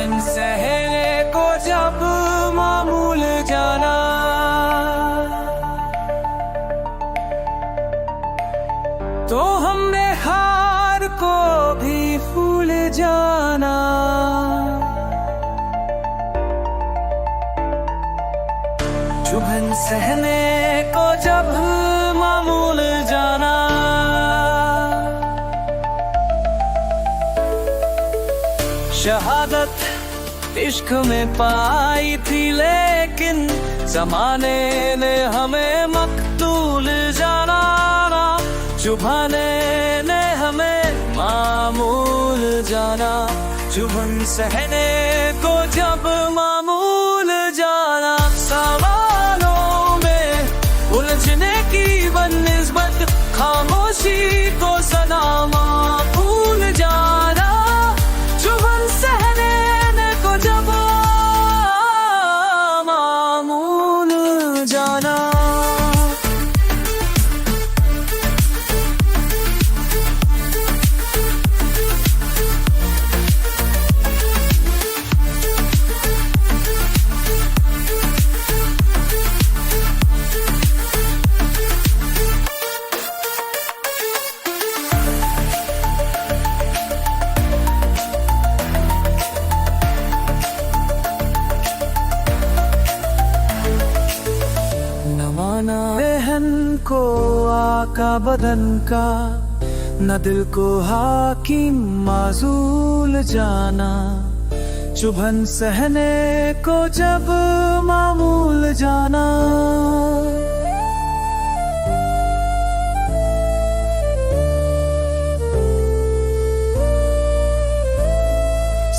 चुभन सहने को जब मामूल जाना, तो हमने हार को भी भूल जाना। चुभन सहने को जब मामूल जाना, शहादत इश्क में पाई थी, लेकिन जमाने ने हमें मकतूल जाना। चुभाने ने हमें मामूल जाना, चुभन सहने को जब मामूल जाना। सवालों में उलझने की बनिस्बत खामोशी को सना मामूल जाना। चुभन सहने को जब मामूल जाना। बहन को आका बदन का, न दिल को हाकिम माजूल जाना। चुभन सहने को जब मामूल जाना।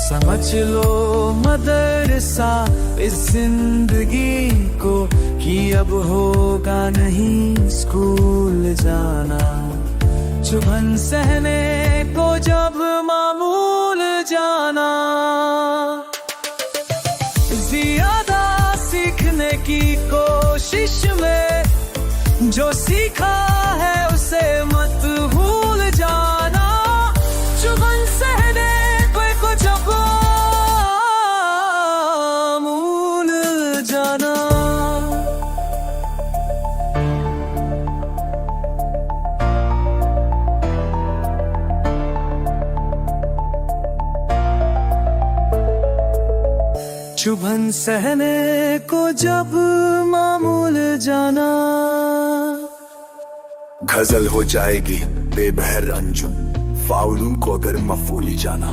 समझ लो मदरसा इस जिंदगी को, कि अब होगा नहीं स्कूल जाना। चुभन सहने को जब मामूल जाना। ज्यादा सीखने की कोशिश में जो सीखा है उसे मत भूल जाना। चुभन सहने को जब मामूल जाना। चुभन सहने को जब मामूल जाना। गजल हो जाएगी बेबहर अंजुम, फाउलू को अगर मफूली जाना।